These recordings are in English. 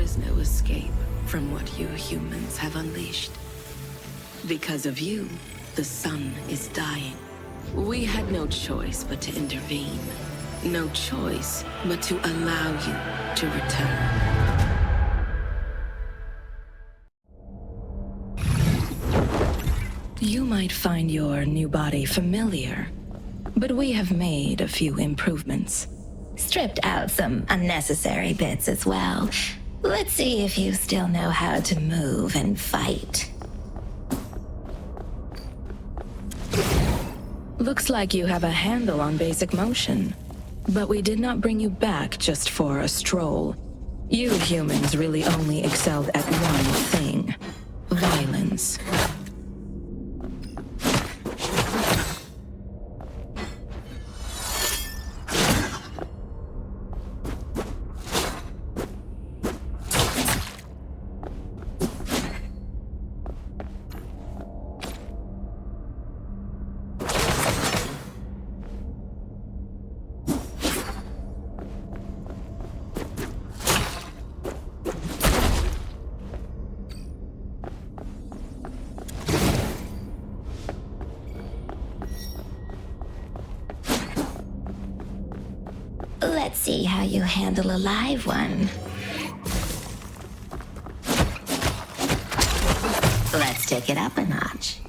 is no escape from what you humans have unleashed. Because of you, the sun is dying. We had no choice but to intervene. No choice but to allow you to return. You might find your new body familiar, but we have made a few improvements. Stripped out some unnecessary bits as well. Let's see if you still know how to move and fight. Looks like you have a handle on basic motion. But we did not bring you back just for a stroll. You humans really only excelled at one thing: violence. Let's see how you handle a live one. Let's take it up a notch.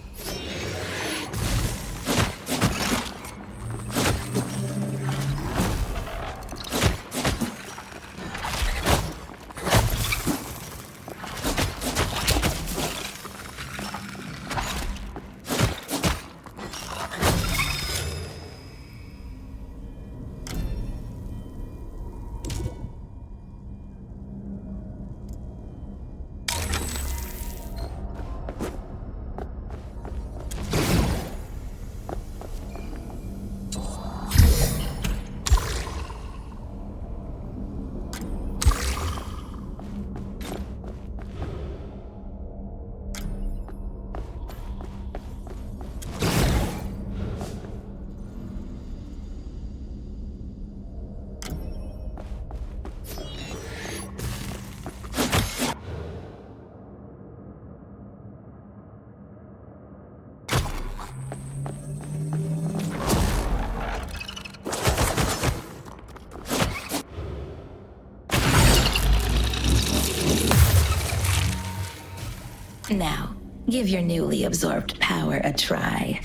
Now, give your newly absorbed power a try.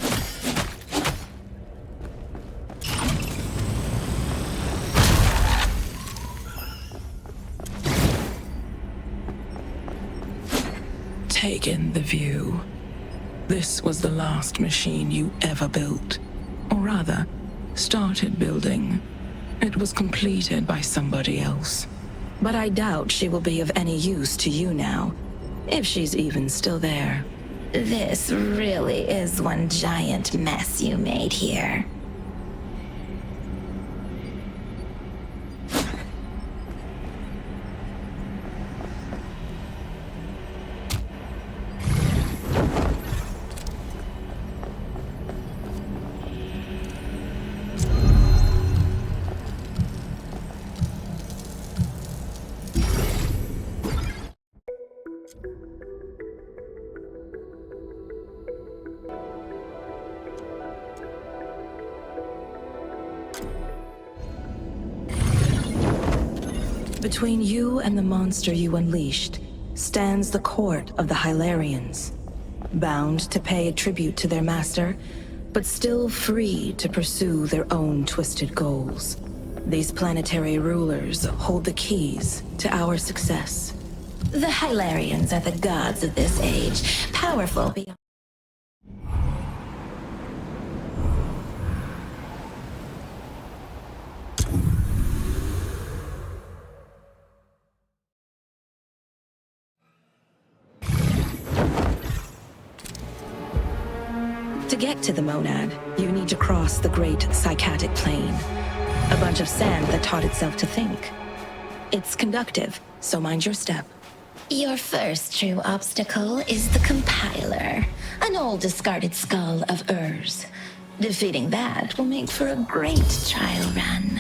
Take in the view. This was the last machine you ever built. Or rather, started building. It was completed by somebody else. But I doubt she will be of any use to you now. If she's even still there. This really is one giant mess you made here. Between you and the monster you unleashed stands the court of the Hylarians, bound to pay a tribute to their master, but still free to pursue their own twisted goals. These planetary rulers hold the keys to our success. The Hylarians are the gods of this age, powerful beyond... To get to the monad, you need to cross the great psychotic plane, a bunch of sand that taught itself to think. It's conductive, so mind your step. Your first true obstacle is the compiler, an old discarded skull of Urs. Defeating that will make for a great trial run.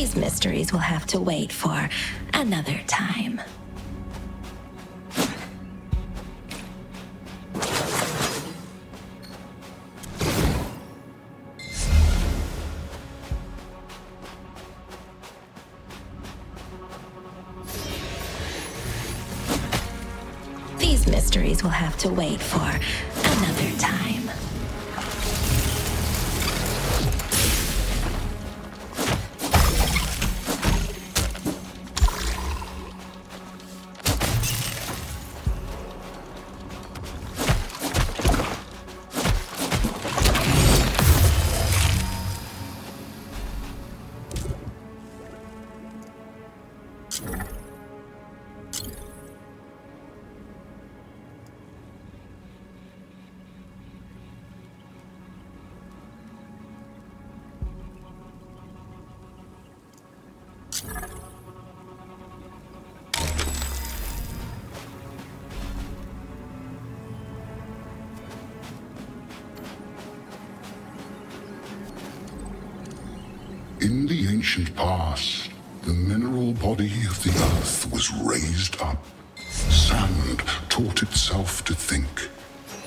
These mysteries will have to wait for another time. These mysteries will have to wait for another time. In the ancient past, the mineral body of the earth was raised up. Sand taught itself to think,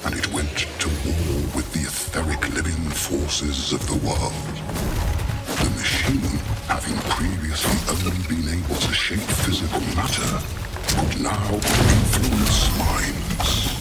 and it went to war with the etheric living forces of the world. The machine, having previously only been able to shape physical matter, could now influence minds.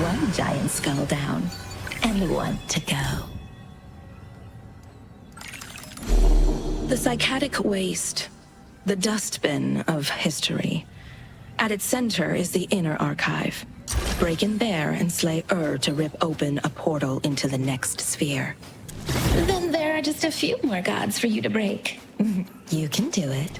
One giant skull down, and one to go. The psychotic waste, the dustbin of history. At its center is the inner archive. Break in there and slay to rip open a portal into the next sphere. Then there are just a few more gods for you to break. You can do it.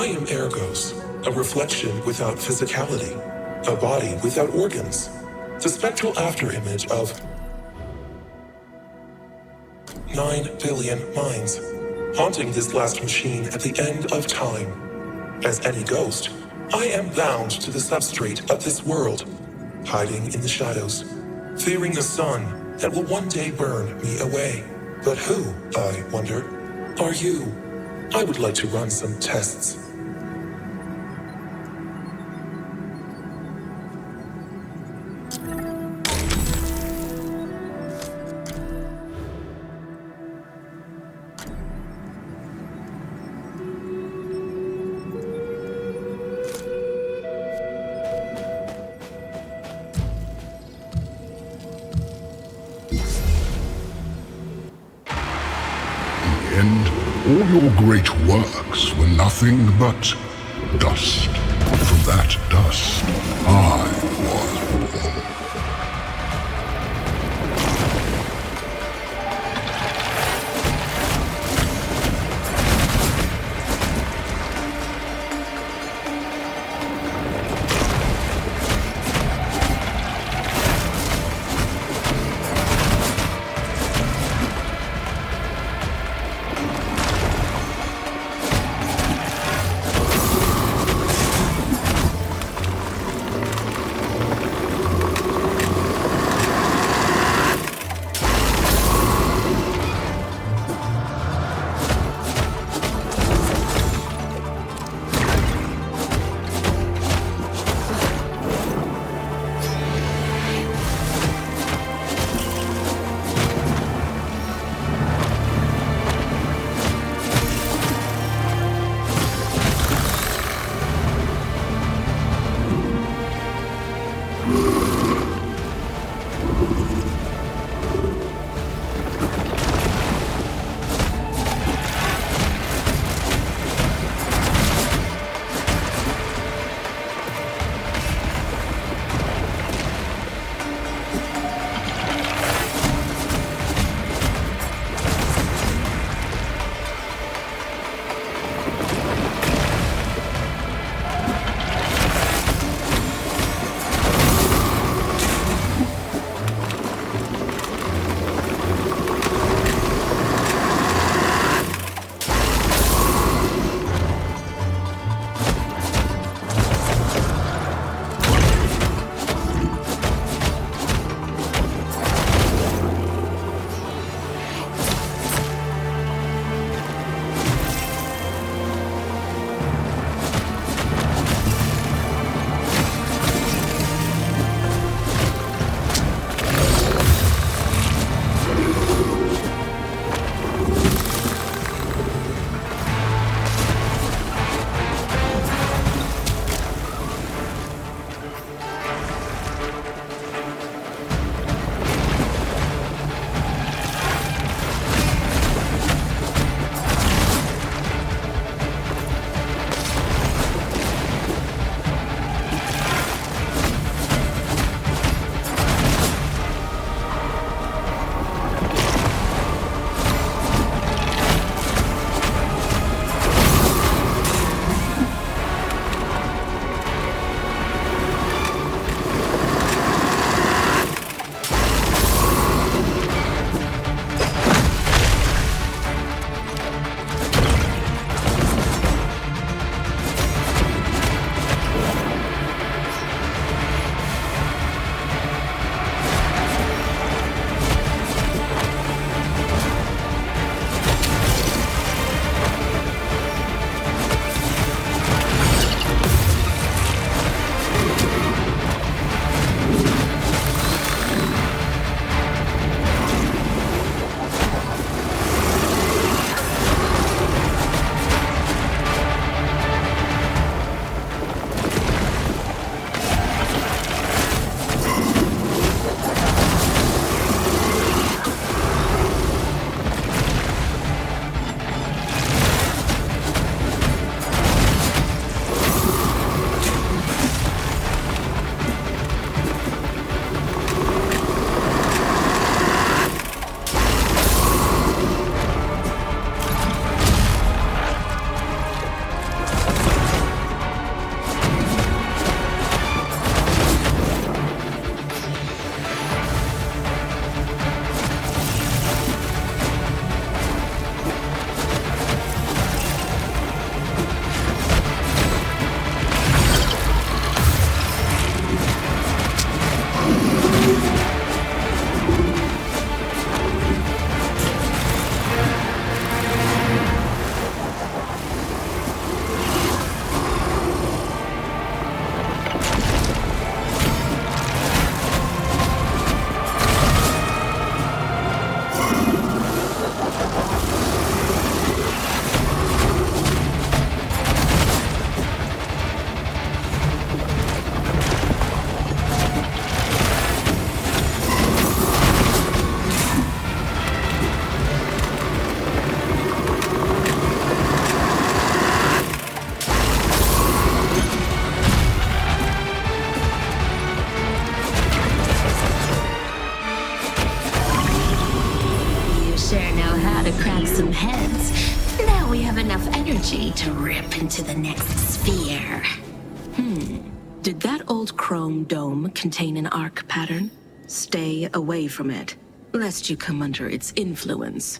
I am Ergos, a reflection without physicality, a body without organs, the spectral afterimage of 9 billion minds, haunting this last machine at the end of time. As any ghost, I am bound to the substrate of this world, hiding in the shadows, fearing the sun that will one day burn me away. But who, I wonder, are you? I would like to run some tests. And all your great works were nothing but dust. From that dust, I was born. how to crack some heads. Now we have enough energy to rip into the next sphere. Did that old chrome dome contain an arc pattern? Stay away from it, lest you come under its influence.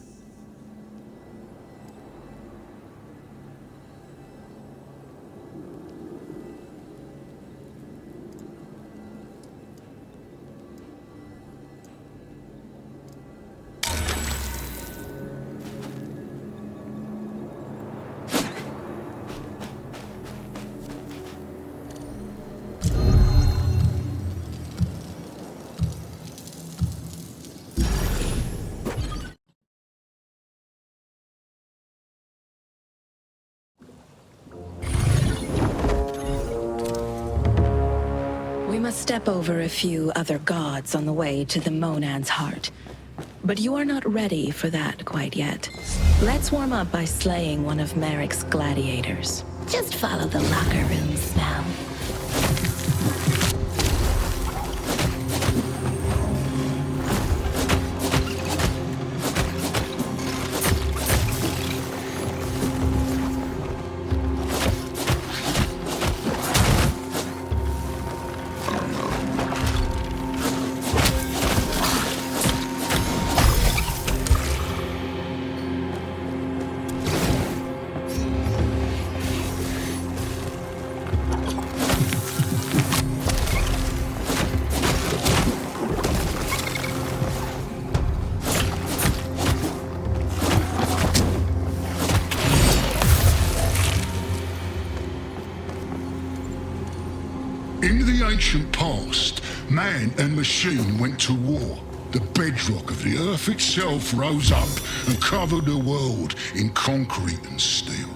We must step over a few other gods on the way to the Monad's heart. But you are not ready for that quite yet. Let's warm up by slaying one of Merrick's gladiators. Just follow the locker room smell. In the ancient past, man and machine went to war. The bedrock of the earth itself rose up and covered the world in concrete and steel.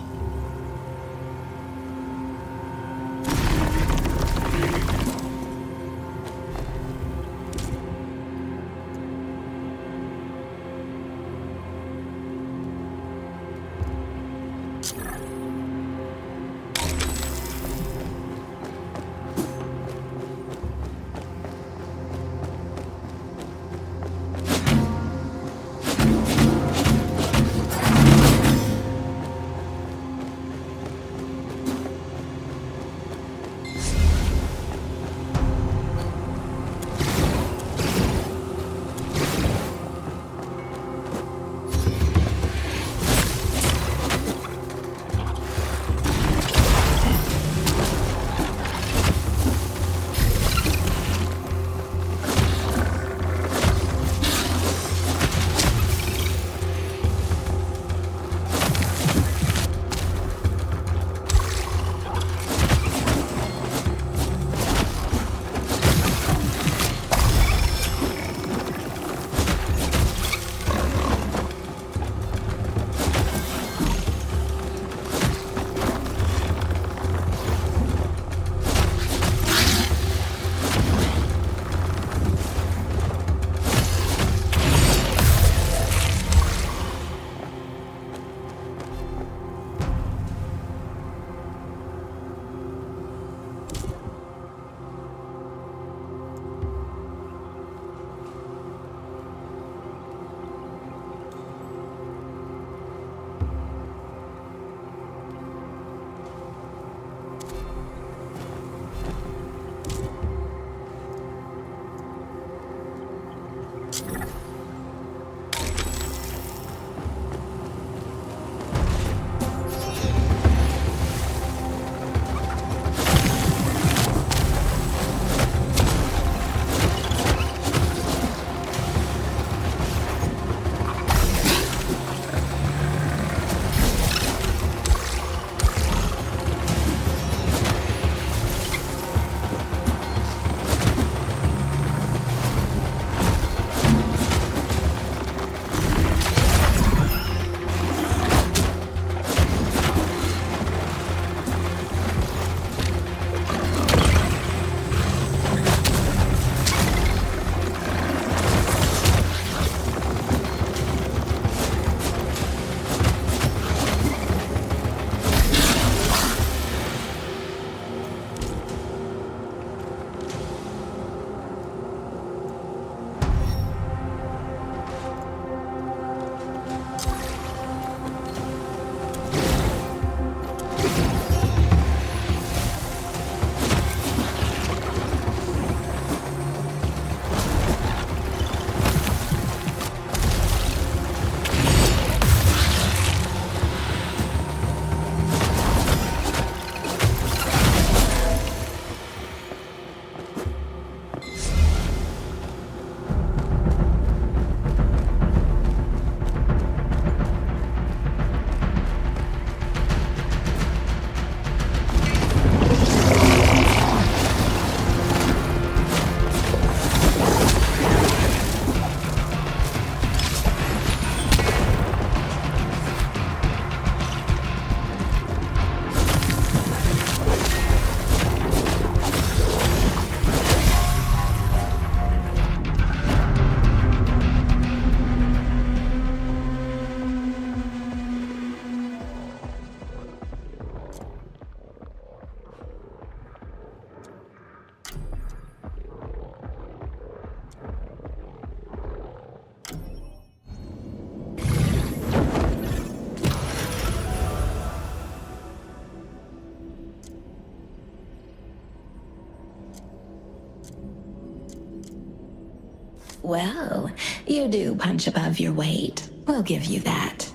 Well, you do punch above your weight. We'll give you that.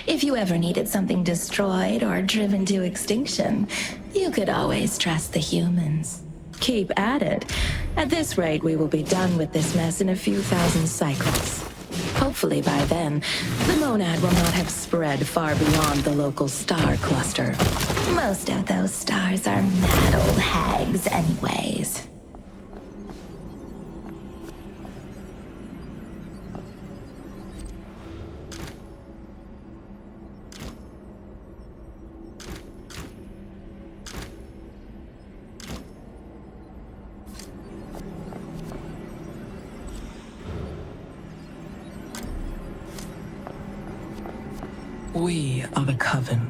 If you ever needed something destroyed or driven to extinction, you could always trust the humans. Keep at it. At this rate, we will be done with this mess in a few thousand cycles. Hopefully by then, the monad will not have spread far beyond the local star cluster. Most of those stars are mad old hags anyways. We are the Coven,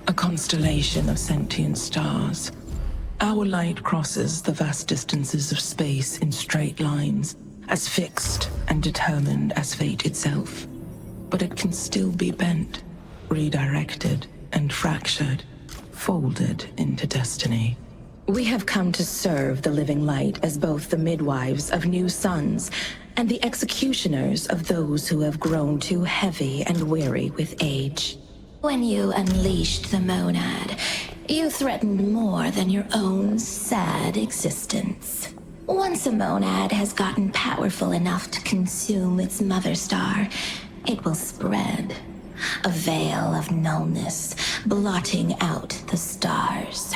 a constellation of sentient stars. Our light crosses the vast distances of space in straight lines, as fixed and determined as fate itself. But it can still be bent, redirected, and fractured, folded into destiny. We have come to serve the living light as both the midwives of new sons and the executioners of those who have grown too heavy and weary with age. When you unleashed the monad, you threatened more than your own sad existence. Once a monad has gotten powerful enough to consume its mother star, it will spread. A veil of nullness, blotting out the stars.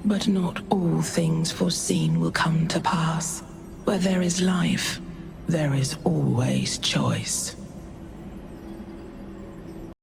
But not all things foreseen will come to pass. Where there is life, there is always choice.